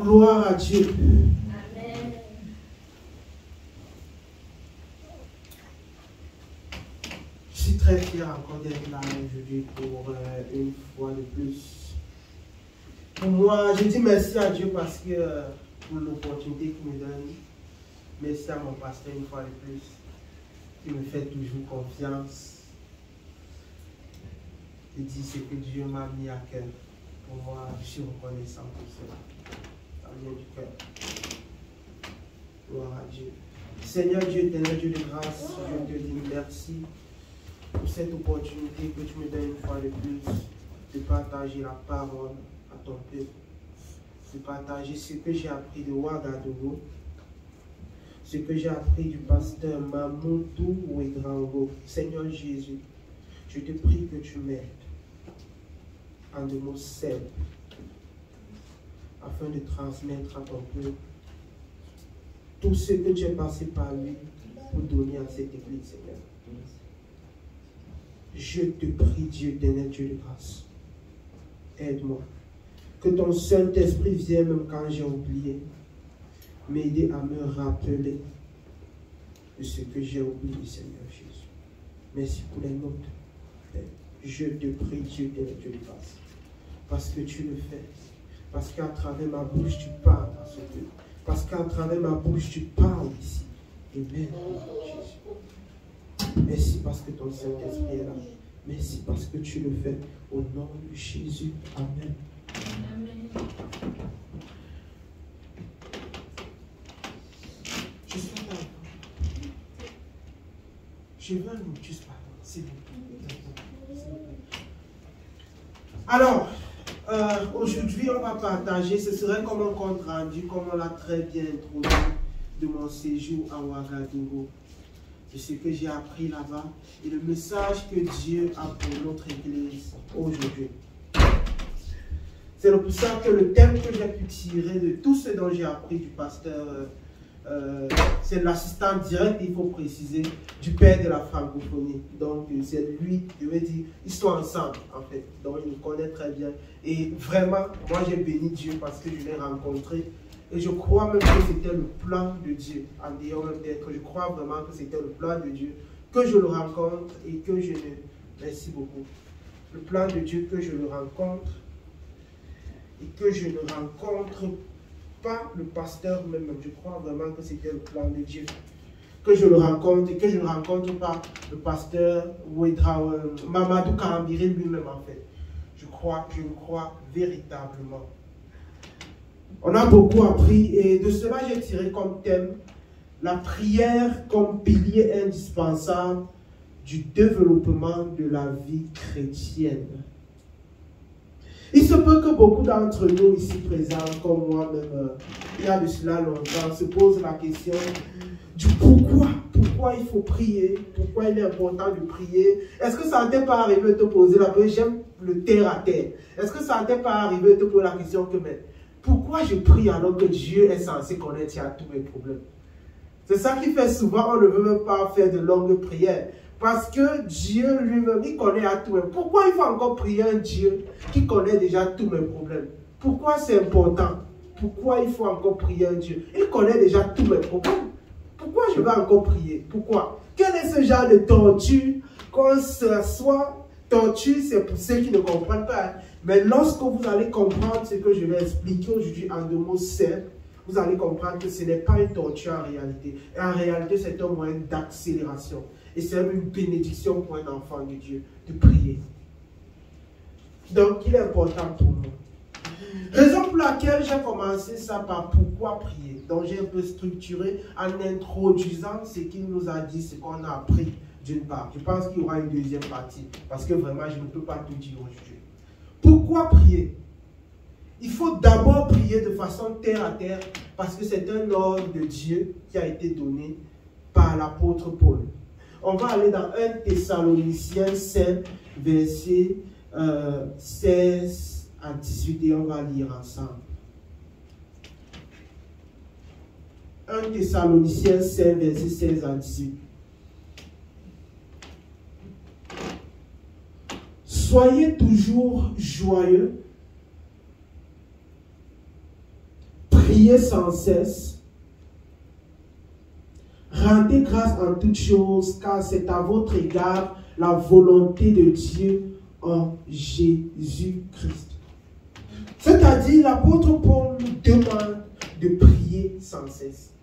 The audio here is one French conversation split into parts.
Gloire à Dieu. Amen. Je suis très fier encore d'être là aujourd'hui pour une fois de plus. Pour moi, je dis merci à Dieu parce que pour l'opportunité qu'il me donne. Merci à mon pasteur une fois de plus. Il me fait toujours confiance. Il dit ce que Dieu m'a mis à cœur. Pour moi, je suis reconnaissant pour cela. Ça vient du cœur. Gloire à Dieu. Seigneur Dieu, éternel Dieu de grâce, je te dis merci pour cette opportunité que tu me donnes une fois de plus de partager la parole à ton peuple, de partager ce que j'ai appris de Ouagadougou, ce que j'ai appris du pasteur Mamoudou Ouedraogo. Seigneur Jésus, je te prie que tu m'aides en des mots simples afin de transmettre à ton peuple tout ce que tu es passé par lui pour donner à cette église, Seigneur. Je te prie, Dieu éternel, Dieu de grâce. Aide-moi. Que ton Saint-Esprit vienne même quand j'ai oublié, m'aider à me rappeler de ce que j'ai oublié, Seigneur Jésus. Merci pour les notes. Je te prie, Dieu éternel, Dieu de grâce. Parce que tu le fais. Parce qu'à travers ma bouche, tu parles à ce Dieu. Parce qu'à travers ma bouche, tu parles ici. Amen, Jésus. Merci parce que ton Saint-Esprit est là. Merci parce que tu le fais. Au nom de Jésus. Amen. Amen. Je suis là. Je veux un motus, pardon. S'il vous plaît. Alors, aujourd'hui, on va partager, ce serait comme un compte rendu, comme on l'a très bien introduit, de mon séjour à Ouagadougou, de ce que j'ai appris là-bas et le message que Dieu a pour notre Église aujourd'hui. C'est pour ça que le thème que j'ai pu tirer de tout ce dont j'ai appris du pasteur, c'est l'assistant direct, il faut préciser, du père de la francophonie. Donc c'est lui, je veux dire, ils sont ensemble en fait, donc il me connaît très bien. Et vraiment, moi j'ai béni Dieu parce que je l'ai rencontré. Et je crois même que c'était le plan de Dieu, en dehors même d'être, je crois vraiment que c'était le plan de Dieu, que je le rencontre et que je ne... Merci beaucoup. Le plan de Dieu que je le rencontre et que je ne rencontre pas le pasteur même. Je crois vraiment que c'était le plan de Dieu. Que je le rencontre et que je ne rencontre pas le pasteur Mamadou Karambiré lui-même en fait. Je le crois véritablement. On a beaucoup appris et de cela j'ai tiré comme thème la prière comme pilier indispensable du développement de la vie chrétienne. Il se peut que beaucoup d'entre nous ici présents, comme moi-même, il y a de cela longtemps, se posent la question du pourquoi. Pourquoi il faut prier? Pourquoi il est important de prier? Est-ce que ça t'est pas arrivé de te poser la question? J'aime le terre à terre. Est-ce que ça t'est pas arrivé de te poser la question que mais pourquoi je prie alors que Dieu est censé connaître tous mes problèmes? C'est ça qui fait souvent, on ne veut même pas faire de longues prières. Parce que Dieu lui-même, il connaît à tout. Pourquoi il faut encore prier un Dieu qui connaît déjà tous mes problèmes? Pourquoi c'est important? Pourquoi il faut encore prier un Dieu? Il connaît déjà tous mes problèmes. Pourquoi je vais encore prier? Pourquoi? Quel est ce genre de torture qu'on s'assoit? Torture, c'est pour ceux qui ne comprennent pas. Mais lorsque vous allez comprendre ce que je vais expliquer aujourd'hui en deux mots simples, vous allez comprendre que ce n'est pas une torture en réalité. Et en réalité, c'est un moyen d'accélération. Et c'est même une bénédiction pour un enfant de Dieu de prier. Donc, il est important pour moi. Raison pour laquelle j'ai commencé ça par pourquoi prier. Donc, j'ai un peu structuré en introduisant ce qu'il nous a dit, ce qu'on a appris d'une part. Je pense qu'il y aura une deuxième partie parce que vraiment, je ne peux pas tout dire aujourd'hui. Pourquoi prier? Il faut d'abord prier de façon terre à terre parce que c'est un ordre de Dieu qui a été donné par l'apôtre Paul. On va aller dans 1 Thessaloniciens 5, versets 16 à 18 et on va lire ensemble. 1 Thessaloniciens 5, versets 16 à 18. Soyez toujours joyeux. priez sans cesse. Rendez grâce en toutes choses, car c'est à votre égard la volonté de Dieu en Jésus-Christ. C'est-à-dire, l'apôtre Paul nous demande de prier sans cesse.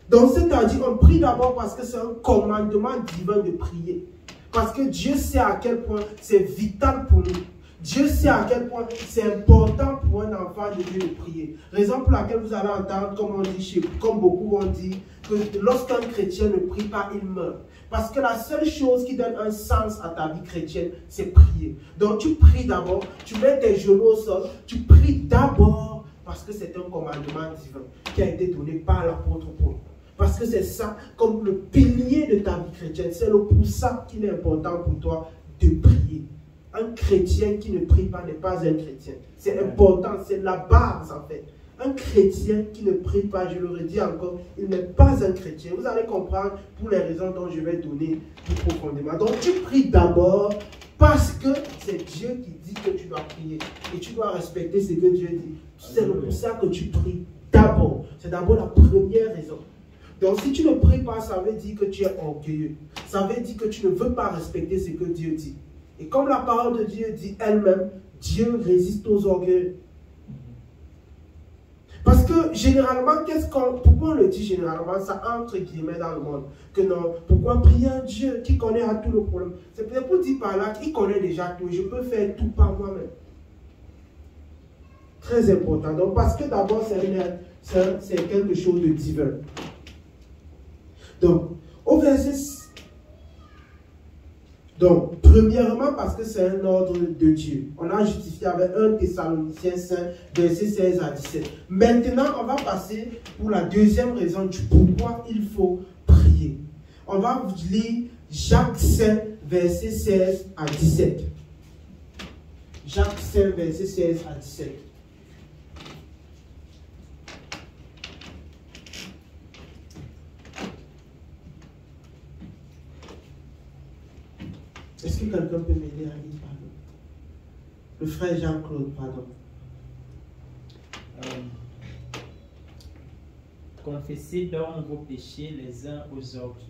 Donc, c'est-à-dire, on prie d'abord parce que c'est un commandement divin de prier. Parce que Dieu sait à quel point c'est vital pour nous. Dieu sait à quel point c'est important pour un enfant de Dieu de prier. Raison pour laquelle vous allez entendre, comme beaucoup vont dire, que lorsqu'un chrétien ne prie pas, il meurt. Parce que la seule chose qui donne un sens à ta vie chrétienne, c'est prier. Donc tu pries d'abord, tu mets tes genoux au sol, tu pries d'abord parce que c'est un commandement divin qui a été donné par l'apôtre Paul. Parce que c'est ça, comme le pilier de ta vie chrétienne. C'est pour ça qu'il est important pour toi de prier. Un chrétien qui ne prie pas n'est pas un chrétien. C'est important, c'est la base en fait. Un chrétien qui ne prie pas, je le redis encore, il n'est pas un chrétien. Vous allez comprendre pour les raisons dont je vais donner plus profondément. Donc tu pries d'abord parce que c'est Dieu qui dit que tu dois prier. Et tu dois respecter ce que Dieu dit. C'est pour ça que tu pries d'abord. C'est d'abord la première raison. Donc si tu ne pries pas, ça veut dire que tu es orgueilleux. Ça veut dire que tu ne veux pas respecter ce que Dieu dit. Et comme la parole de Dieu dit elle-même, Dieu résiste aux orgueils. Parce que généralement, pourquoi on le dit généralement, ça entre guillemets dans le monde. Que non, pourquoi prier un Dieu qui connaît à tout le problème? C'est peut-être pour dire par là qu'il connaît déjà tout. Je peux faire tout par moi-même. Très important. Donc parce que d'abord, c'est quelque chose de divin. Donc, au verset... Donc, premièrement, parce que c'est un ordre de Dieu. On a justifié avec 1 Thessaloniciens 5, verset 16 à 17. Maintenant, on va passer pour la deuxième raison du pourquoi il faut prier. On va lire Jacques 5, verset 16 à 17. Jacques 5, verset 16 à 17. Est-ce que quelqu'un peut m'aider à lire, pardon? Le frère Jean-Claude, pardon. Confessez donc vos péchés les uns aux autres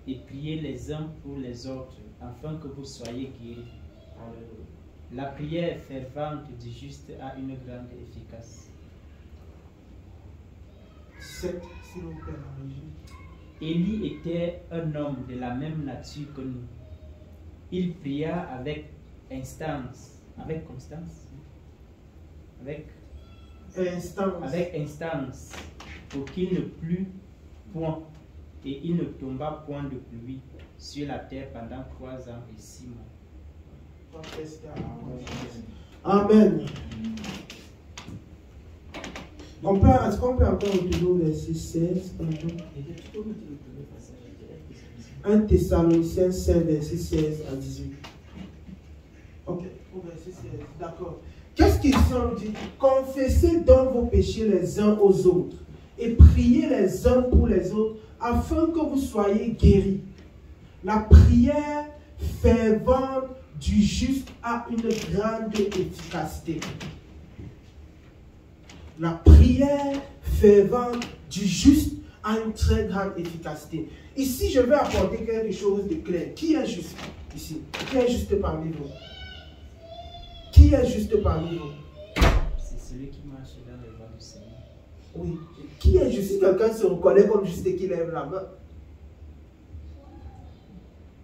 et priez les uns pour les autres afin que vous soyez guéris. La prière fervente du juste a une grande efficace. 7, s'il vous plaît, la régie. Élie était un homme de la même nature que nous. Il pria avec instance, avec constance, avec instance, pour qu'il ne plût point, et il ne tomba point de pluie sur la terre pendant 3 ans et 6 mois. Amen. Est-ce qu'on peut encore retourner au verset 16? 1 Thessaloniciens 5, verset 16 à 18. Ok, au verset 16, d'accord. Qu'est-ce qu'ils sont dit? Confessez donc vos péchés les uns aux autres et priez les uns pour les autres afin que vous soyez guéris. La prière fervente du juste a une grande efficacité. La prière fervente du juste a une très grande efficacité. Ici, je vais apporter quelque chose de clair. Qui est juste ici? Qui est juste parmi vous? Qui est juste parmi vous? C'est celui qui marche dans les voies du Seigneur. Oui. Qui est juste? Si quelqu'un se reconnaît comme juste et qui lève la main.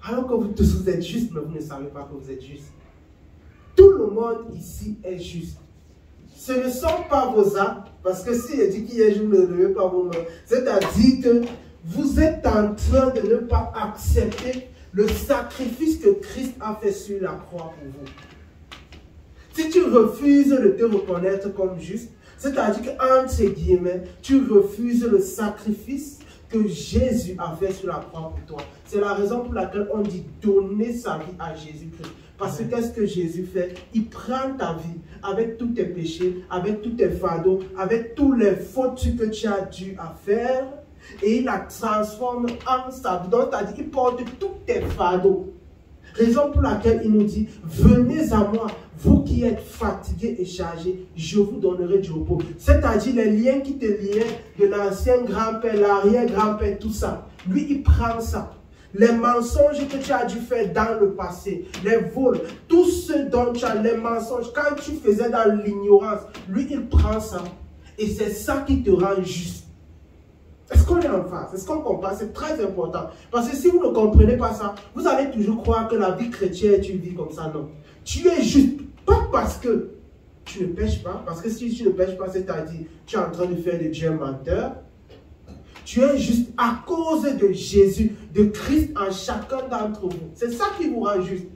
Alors que vous tous vous êtes justes, mais vous ne savez pas que vous êtes justes. Tout le monde ici est juste. Ce ne sont pas vos actes, parce que si je dis qui est juste, ne levez pas vos mains. C'est-à-dire que vous êtes en train de ne pas accepter le sacrifice que Christ a fait sur la croix pour vous. Si tu refuses de te reconnaître comme juste, c'est-à-dire qu'entre guillemets, tu refuses le sacrifice que Jésus a fait sur la croix pour toi. C'est la raison pour laquelle on dit donner sa vie à Jésus-Christ. Parce que qu'est-ce que Jésus fait? Il prend ta vie avec tous tes péchés, avec tous tes fardeaux, avec toutes les fautes que tu as dû à faire, et il la transforme en sa vie. Donc, c'est-à-dire qu'il porte tous tes fardeaux. Raison pour laquelle il nous dit, venez à moi, vous qui êtes fatigués et chargés, je vous donnerai du repos. C'est-à-dire les liens qui te liaient de l'ancien grand-père, l'arrière-grand-père, tout ça. Lui, il prend ça. Les mensonges que tu as dû faire dans le passé, les vols, tout ce dont tu as, les mensonges, quand tu faisais dans l'ignorance, lui, il prend ça. Et c'est ça qui te rend juste. Est-ce qu'on est en face? Est-ce qu'on comprend? C'est très important. Parce que si vous ne comprenez pas ça, vous allez toujours croire que la vie chrétienne est une vie comme ça. Non. Tu es juste, pas parce que tu ne pêches pas, parce que si tu ne pêches pas, c'est-à-dire tu es en train de faire de Dieu un menteur. Tu es juste à cause de Jésus, de Christ en chacun d'entre vous. C'est ça qui vous rend juste.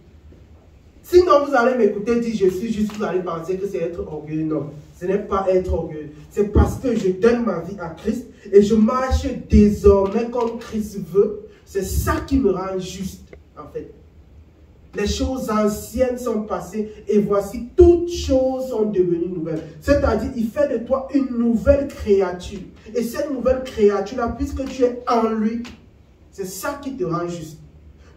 Sinon, vous allez m'écouter dire je suis juste, vous allez penser que c'est être orgueilleux. Non, ce n'est pas être orgueilleux. C'est parce que je donne ma vie à Christ et je marche désormais comme Christ veut. C'est ça qui me rend juste, en fait. Les choses anciennes sont passées et voici, toutes choses sont devenues nouvelles. C'est-à-dire, il fait de toi une nouvelle créature. Et cette nouvelle créature-là, puisque tu es en lui, c'est ça qui te rend juste.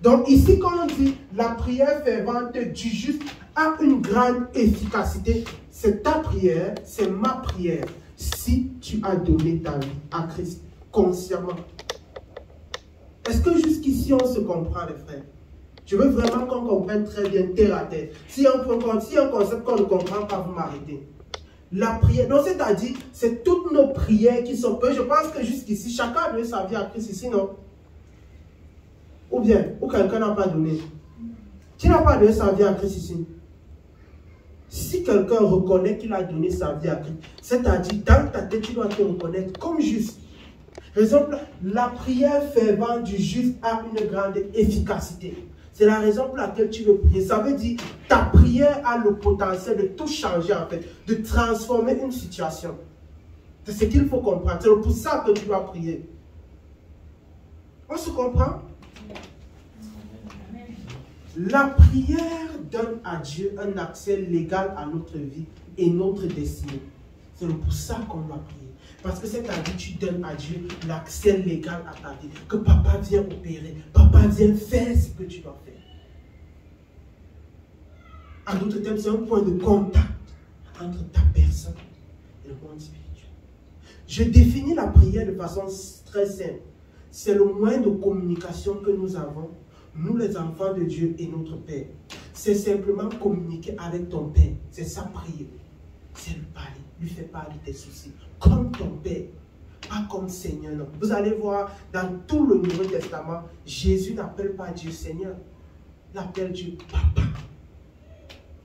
Donc ici, quand on dit la prière fervente du juste a une grande efficacité, c'est ta prière, c'est ma prière. Si tu as donné ta vie à Christ consciemment. Est-ce que jusqu'ici on se comprend, les frères? Je veux vraiment qu'on comprenne très bien terre à terre. Si un concept qu'on ne comprend pas, vous m'arrêtez. La prière, donc c'est-à-dire, c'est toutes nos prières qui sont peu. Je pense que jusqu'ici, chacun a donné sa vie à Christ ici, non? Ou bien, ou quelqu'un n'a pas donné. Qui n'a pas donné sa vie à Christ ici? Si quelqu'un reconnaît qu'il a donné sa vie à Christ, c'est-à-dire, dans ta tête, tu dois te reconnaître comme juste. Par exemple, la prière fervente du juste a une grande efficacité. C'est la raison pour laquelle tu veux prier. Ça veut dire ta prière a le potentiel de tout changer en fait, de transformer une situation. C'est ce qu'il faut comprendre. C'est pour ça que tu dois prier. On se comprend? La prière donne à Dieu un accès légal à notre vie et notre destinée. C'est pour ça qu'on doit prier. Parce que c'est-à-dire tu donnes à Dieu l'accès légal à ta vie. Que papa vient opérer, papa vient faire ce que tu dois faire. En d'autres termes, c'est un point de contact entre ta personne et le monde spirituel. Je définis la prière de façon très simple. C'est le moyen de communication que nous avons, nous les enfants de Dieu et notre Père. C'est simplement communiquer avec ton Père. C'est ça prier. C'est lui parler. Lui faire part de tes soucis. Comme ton Père. Pas comme Seigneur. Non. Vous allez voir dans tout le Nouveau Testament, Jésus n'appelle pas Dieu Seigneur. Il appelle Dieu Papa.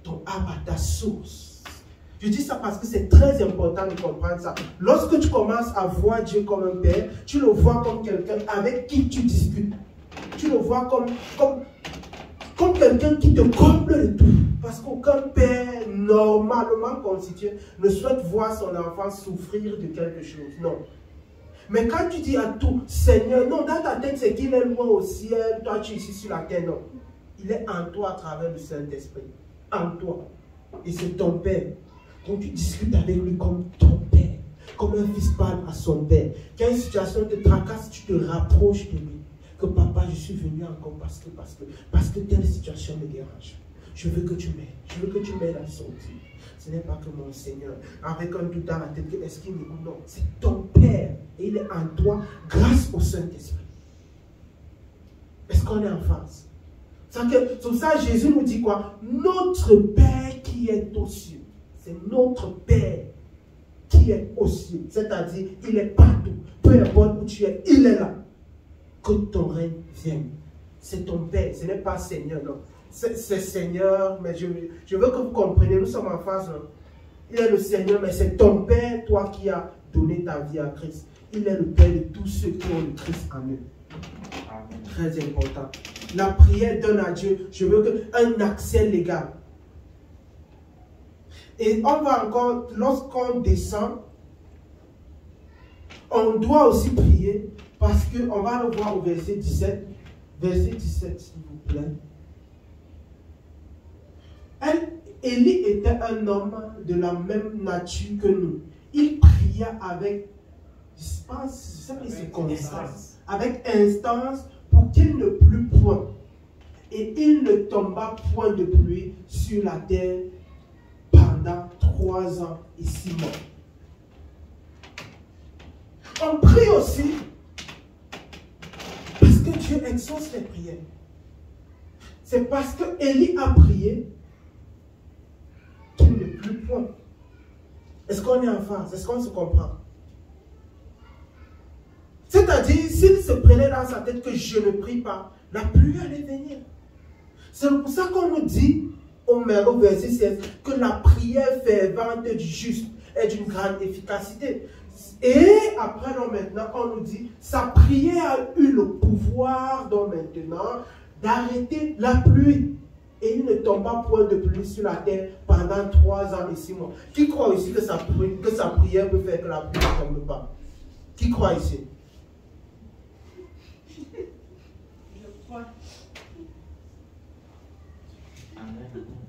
Ton Abba, ta source. Je dis ça parce que c'est très important de comprendre ça. Lorsque tu commences à voir Dieu comme un Père, tu le vois comme quelqu'un avec qui tu discutes. Tu le vois comme quelqu'un qui te comble de tout. Parce qu'aucun père normalement constitué ne souhaite voir son enfant souffrir de quelque chose. Non. Mais quand tu dis à tout, Seigneur, non, dans ta tête, c'est qu'il est loin au ciel, toi tu es ici sur la terre. Non. Il est en toi à travers le Saint-Esprit. En toi. Et c'est ton Père. Donc tu discutes avec lui comme ton Père. Comme un fils parle à son Père. Quand une situation te tracasse, tu te rapproches de lui. Que papa, je suis venu encore parce que telle situation me dérange. Je veux que tu m'aides. Je veux que tu m'aides à sortir. Ce n'est pas que mon Seigneur, avec un doute dans la tête, est-ce qu'il m'écoute? Non, c'est ton Père. Et il est en toi grâce au Saint-Esprit. Est-ce qu'on est en face? Sur ça, Jésus nous dit quoi? Notre Père qui est aux cieux. C'est notre Père qui est aux cieux. C'est-à-dire, il est partout. Peu importe où tu es, il est là. Que ton règne vienne. C'est ton Père, ce n'est pas Seigneur, non. C'est Seigneur, mais je veux que vous compreniez, nous sommes en face. Non? Il est le Seigneur, mais c'est ton Père, toi qui as donné ta vie à Christ. Il est le Père de tous ceux qui ont le Christ en eux. Très important. La prière donne à Dieu, je veux un accès légal. Et on va encore, lorsqu'on descend, on doit aussi prier parce qu'on va le voir au verset 17. Verset 17, s'il vous plaît. Élie était un homme de la même nature que nous. Il pria avec, avec instance pour qu'il ne plût point. Et il ne tomba point de pluie sur la terre pendant 3 ans et 6 mois. On prie aussi parce que Dieu exauce les prières. C'est parce que Élie a prié qu'il ne pleut point. Est-ce qu'on est en phase? Est-ce qu'on se comprend? C'est-à-dire, s'il se prenait dans sa tête que je ne prie pas, la pluie allait venir. C'est pour ça qu'on nous dit au verset 16 que la prière fervente du juste est d'une grande efficacité. Et après, donc, maintenant, on nous dit, sa prière a eu le pouvoir, donc maintenant, d'arrêter la pluie. Et il ne tomba point de pluie sur la terre pendant 3 ans et 6 mois. Qui croit ici que sa prière peut faire que la pluie ne tombe pas? Qui croit ici? Je crois.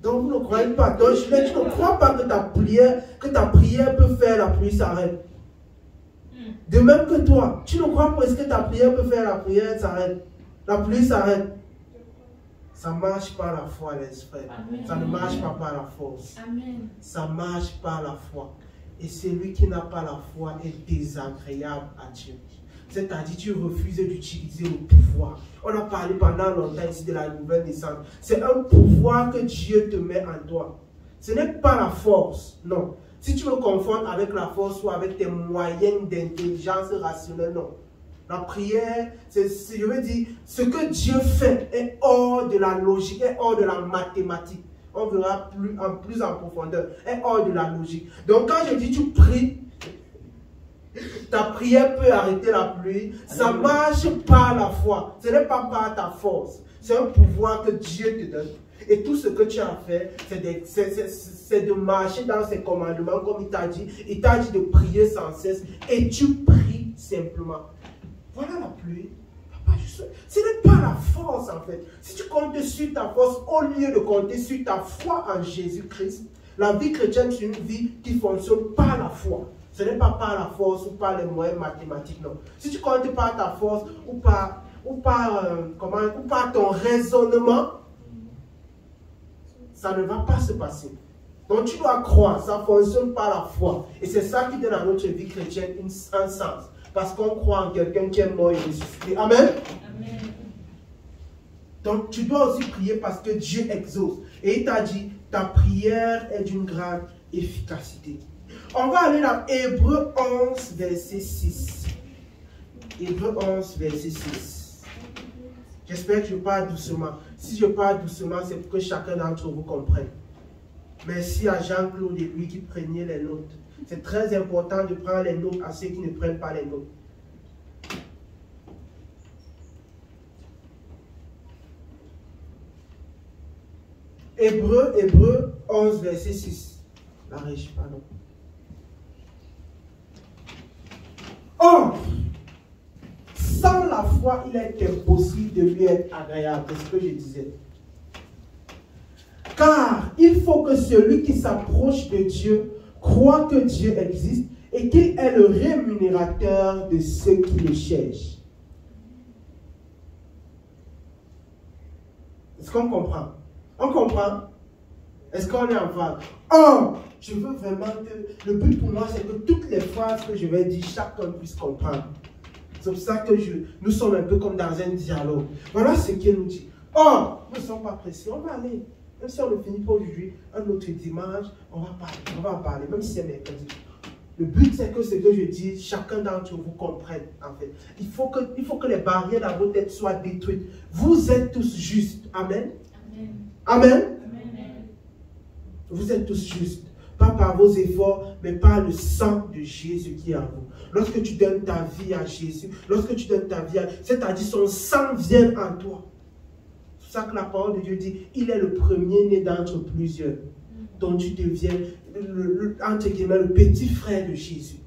Donc vous ne croyez pas. Donc tu ne crois pas que ta prière peut faire la pluie s'arrête. De même que toi, tu ne crois pas que ta prière peut faire la prière s'arrête. La pluie s'arrête. Ça ne marche pas la foi, les frères. Ça ne marche pas par la force. Amen. Ça marche par la foi. Et celui qui n'a pas la foi est désagréable à Dieu. C'est-à-dire, tu refuses d'utiliser le pouvoir. On a parlé pendant longtemps ici de la nouvelle naissance. C'est un pouvoir que Dieu te met en toi. Ce n'est pas la force, non. Si tu me confonds avec la force ou avec tes moyens d'intelligence rationnelle, non. La prière, je veux dire, ce que Dieu fait est hors de la logique, est hors de la mathématique. On verra plus en profondeur, est hors de la logique. Donc quand je dis tu pries, ta prière peut arrêter la pluie, ça marche par la foi. Ce n'est pas par ta force. C'est un pouvoir que Dieu te donne. Et tout ce que tu as fait, c'est de marcher dans ses commandements comme il t'a dit. Il t'a dit de prier sans cesse et tu pries simplement. Voilà la pluie. Ce n'est pas la force en fait. Si tu comptes sur ta force au lieu de compter sur ta foi en Jésus-Christ, la vie chrétienne c'est une vie qui fonctionne par la foi. Ce n'est pas par la force ou par les moyens mathématiques, non. Si tu comptes par ta force ou par ton raisonnement, ça ne va pas se passer. Donc tu dois croire, ça fonctionne par la foi. Et c'est ça qui donne à notre vie chrétienne un sens. Parce qu'on croit en quelqu'un qui est mort et ressuscité. Amen. Amen. Donc tu dois aussi prier parce que Dieu exauce. Et il t'a dit, ta prière est d'une grande efficacité. On va aller dans Hébreux 11, verset 6. Hébreux 11, verset 6. J'espère que je parle doucement. Si je parle doucement, c'est pour que chacun d'entre vous comprenne. Merci à Jean-Claude et lui qui prenait les notes. C'est très important de prendre les notes à ceux qui ne prennent pas les notes. Hébreux 11, verset 6. La régie, pardon. Or, sans la foi, il est impossible de lui être agréable. C'est ce que je disais. Car il faut que celui qui s'approche de Dieu croit que Dieu existe et qu'il est le rémunérateur de ceux qui le cherchent. Est-ce qu'on comprend? On comprend? Est-ce qu'on est en phase? Or, je veux vraiment que le but pour moi, c'est que toutes les phrases que je vais dire, chacun puisse comprendre. C'est pour ça que nous sommes un peu comme dans un dialogue. Voilà ce qu'il nous dit. Or, nous ne sommes pas pressés, on va aller. Même si on ne finit pas aujourd'hui, un autre dimanche, on va en parler, même si c'est mercredi. Le but, c'est que ce que je dis, chacun d'entre vous comprenne, en fait. Il faut que les barrières dans votre tête soient détruites. Vous êtes tous justes. Amen. Amen. Amen. Amen. Vous êtes tous justes. Pas par vos efforts, mais par le sang de Jésus qui est en vous. Lorsque tu donnes ta vie à Jésus, lorsque tu donnes ta vie à... c'est-à-dire son sang vient en toi. C'est ça que la parole de Dieu dit, il est le premier-né d'entre plusieurs. Donc tu deviens, entre guillemets, le petit frère de Jésus.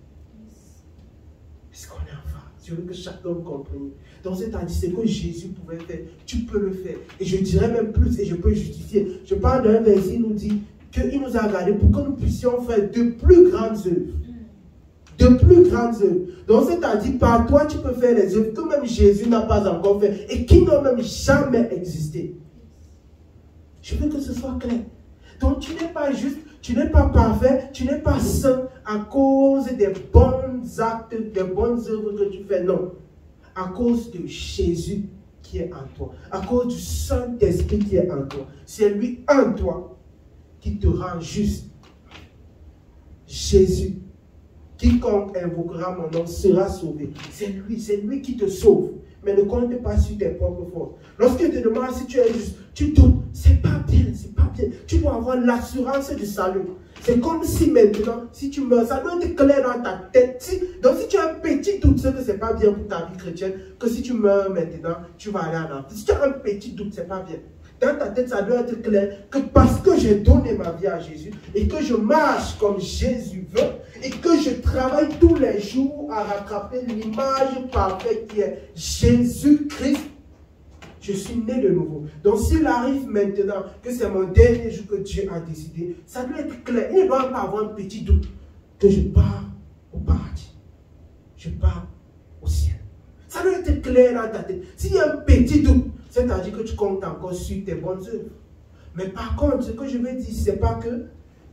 Est-ce qu'on est enfin? Je veux que chacun vous comprenne. Donc c'est-à-dire, ce que Jésus pouvait faire, tu peux le faire. Et je dirais même plus, et je peux justifier. Je parle d'un verset, il nous dit qu'il nous a gardés pour que nous puissions faire de plus grandes œuvres. De plus grandes œuvres. Donc c'est-à-dire, par toi, tu peux faire les œuvres que même Jésus n'a pas encore fait et qui n'ont même jamais existé. Je veux que ce soit clair. Donc tu n'es pas juste, tu n'es pas parfait, tu n'es pas saint à cause des bons actes, des bonnes œuvres que tu fais. Non. À cause de Jésus qui est en toi. À cause du Saint-Esprit qui est en toi. C'est lui en toi qui te rend juste. Jésus. Quiconque invoquera mon nom sera sauvé. C'est lui qui te sauve. Mais ne compte pas sur tes propres forces. Lorsqu'il te demande si tu es juste, tu doutes. C'est pas bien, c'est pas bien. Tu dois avoir l'assurance du salut. C'est comme si maintenant, si tu meurs, ça doit être clair dans ta tête. Donc si tu as un petit doute, c'est que ce n'est pas bien pour ta vie chrétienne, que si tu meurs maintenant, tu vas aller en enfer. Si tu as un petit doute, ce n'est pas bien. Dans ta tête, ça doit être clair que parce que j'ai donné ma vie à Jésus et que je marche comme Jésus veut et que je travaille tous les jours à rattraper l'image parfaite qui est Jésus-Christ, je suis né de nouveau. Donc s'il arrive maintenant que c'est mon dernier jour que Dieu a décidé, ça doit être clair. Il ne doit pas avoir un petit doute que je pars au paradis. Je pars au ciel. Ça doit être clair dans ta tête. S'il y a un petit doute, c'est-à-dire que tu comptes encore sur tes bonnes œuvres. Mais par contre, ce que je veux dire, ce n'est pas que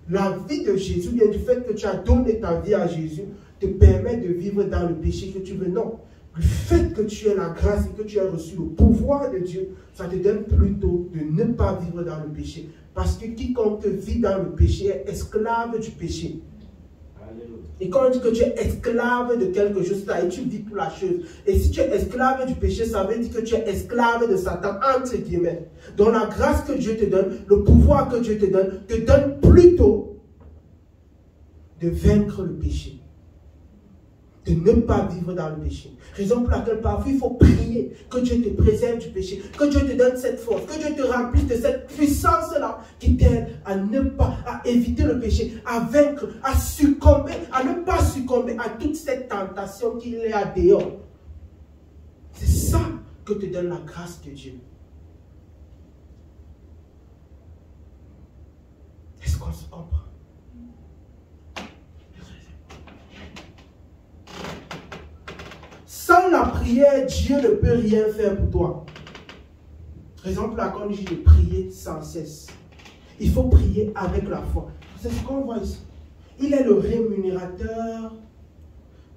la vie de Jésus, bien du fait que tu as donné ta vie à Jésus, te permet de vivre dans le péché que tu veux. Non. Le fait que tu aies la grâce et que tu aies reçu le pouvoir de Dieu, ça te donne plutôt de ne pas vivre dans le péché. Parce que quiconque vit dans le péché est esclave du péché. Et quand on dit que tu es esclave de quelque chose, et tu vis pour la chose. Et si tu es esclave du péché, ça veut dire que tu es esclave de Satan, entre guillemets. Donc la grâce que Dieu te donne, le pouvoir que Dieu te donne plutôt de vaincre le péché. De ne pas vivre dans le péché. Raison pour laquelle parfois il faut prier que Dieu te préserve du péché, que Dieu te donne cette force, que Dieu te remplisse de cette puissance-là qui t'aide à ne pas, à éviter le péché, à vaincre, à succomber, à ne pas succomber à toute cette tentation qu'il y a dehors. C'est ça que te donne la grâce de Dieu. Est-ce qu'on se comprend? Sans la prière, Dieu ne peut rien faire pour toi. Raison pour laquelle je dis de prier sans cesse. Il faut prier avec la foi. C'est ce qu'on voit ici. Il est le rémunérateur.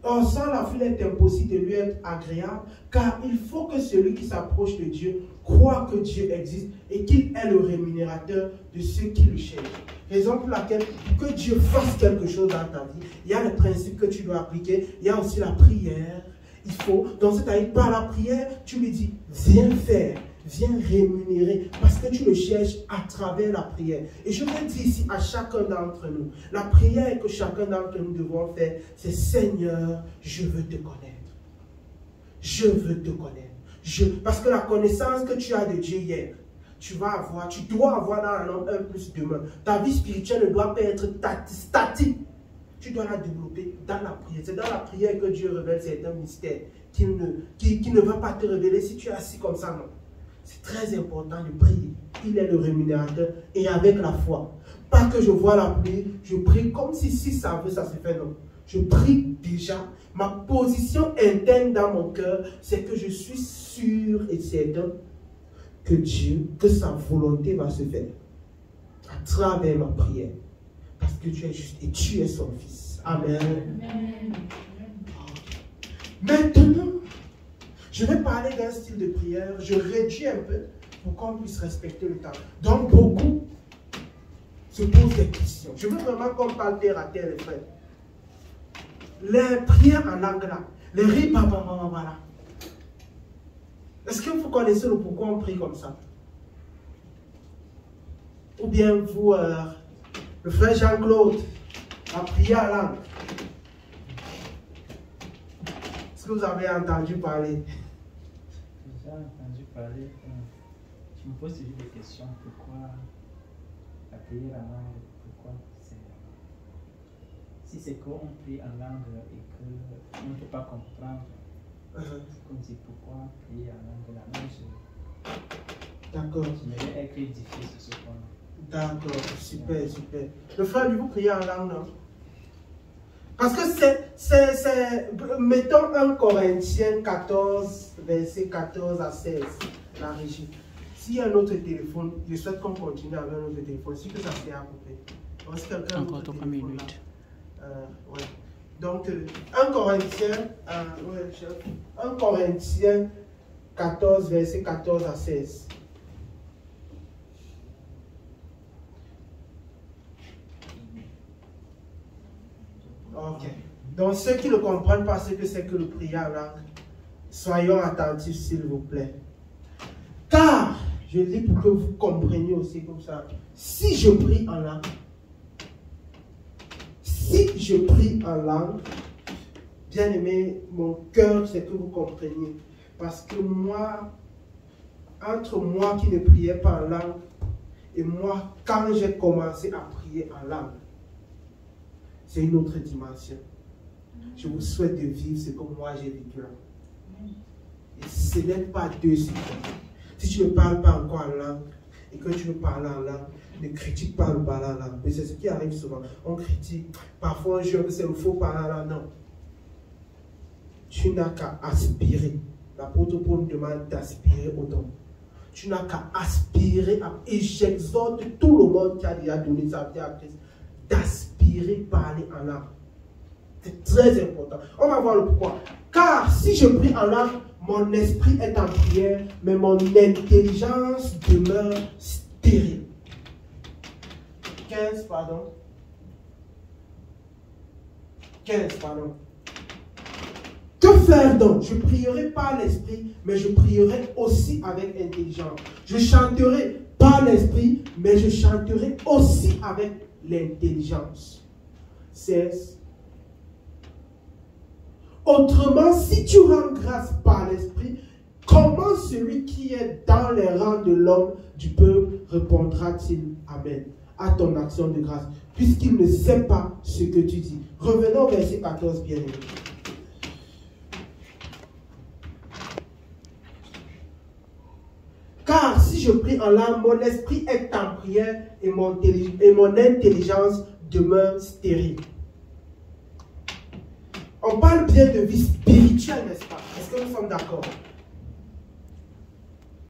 Or, sans la foi, il est impossible de lui être agréable, car il faut que celui qui s'approche de Dieu croit que Dieu existe et qu'il est le rémunérateur de ceux qui le cherchent. Raison pour laquelle, pour que Dieu fasse quelque chose dans ta vie, il y a le principe que tu dois appliquer, il y a aussi la prière. Il faut, donc c'est-à-dire par la prière, tu lui dis, viens faire, viens rémunérer, parce que tu le cherches à travers la prière. Et je veux dire ici à chacun d'entre nous, la prière que chacun d'entre nous devons faire, c'est Seigneur, je veux te connaître. Je veux te connaître. Parce que la connaissance que tu as de Dieu hier, tu dois avoir dans un homme un plus demain. Ta vie spirituelle ne doit pas être statique. Tu dois la développer dans la prière. C'est dans la prière que Dieu révèle certains mystères qui ne va pas te révéler si tu es assis comme ça. Non. C'est très important de prier. Il est le rémunérateur et avec la foi. Pas que je vois la pluie, je prie comme si ça veut, ça se fait. Non. Je prie déjà. Ma position interne dans mon cœur, c'est que je suis sûr et certain que Dieu, que sa volonté va se faire à travers ma prière. Parce que tu es juste et tu es son fils. Amen. Amen. Maintenant, je vais parler d'un style de prière. Je réduis un peu pour qu'on puisse respecter le temps. Donc, beaucoup se posent des questions. Je veux vraiment qu'on parle terre à terre, les frères. Les prières en langue là, les ribababababala. Est-ce que vous connaissez le pourquoi on prie comme ça? Ou bien vous... le frère Jean-Claude a prié en langue. Est-ce que vous avez entendu parler? J'ai entendu parler. Je me pose toujours des questions. Pourquoi la prière en langue? Pourquoi si c'est qu'on prie en langue et qu'on ne peut pas comprendre, on dit pourquoi prier en langue? La langue, d'accord. Je vais être édifié sur ce point. D'accord, super, super. Le frère, lui, vous priez en langue, non? Parce que mettons 1 Corinthiens 14, verset 14 à 16, la régie. S'il y a un autre téléphone, je souhaite qu'on continue avec un autre téléphone, si que ça s'est à couper. Donc, si quelqu'un a un autre téléphone là, ouais. Donc, 1 Corinthiens 14, verset 14 à 16. Ok. Donc, ceux qui ne comprennent pas ce que c'est que le prière en langue, soyons attentifs, s'il vous plaît. Car, je dis pour que vous compreniez aussi comme ça, si je prie en langue, bien aimé, mon cœur, c'est que vous compreniez. Parce que moi, entre moi qui ne priais pas en langue, et moi, quand j'ai commencé à prier en langue, c'est une autre dimension. Je vous souhaite de vivre ce que moi j'ai vécu là. Et ce n'est pas 2 secondes. Si tu ne parles pas encore en langue, et que tu veux parler en langue, ne critique pas le parler en langue. Mais c'est ce qui arrive souvent. On critique. Parfois, on jure que c'est le faux parler en langue. Non. Tu n'as qu'à aspirer. L'apôtre Paul nous demande d'aspirer au don. Tu n'as qu'à aspirer. Et j'exhorte tout le monde qui a déjà donné sa vie à Christ d'aspirer, parler en langue. C'est très important. On va voir le pourquoi. Car si je prie en langue, mon esprit est en prière, mais mon intelligence demeure stérile. 15, pardon. Que faire donc? Je prierai par l'esprit, mais je prierai aussi avec intelligence. Je chanterai par l'esprit, mais je chanterai aussi avec l'intelligence. 16. Autrement, si tu rends grâce par l'esprit, comment celui qui est dans les rangs de l'homme du peuple répondra-t-il Amen à ton action de grâce, puisqu'il ne sait pas ce que tu dis? Revenons au verset 14, bien aimé. Car si je prie en langue, mon esprit est en prière et mon intelligence demeure stérile. On parle bien de vie spirituelle, n'est-ce pas? Est-ce que nous sommes d'accord?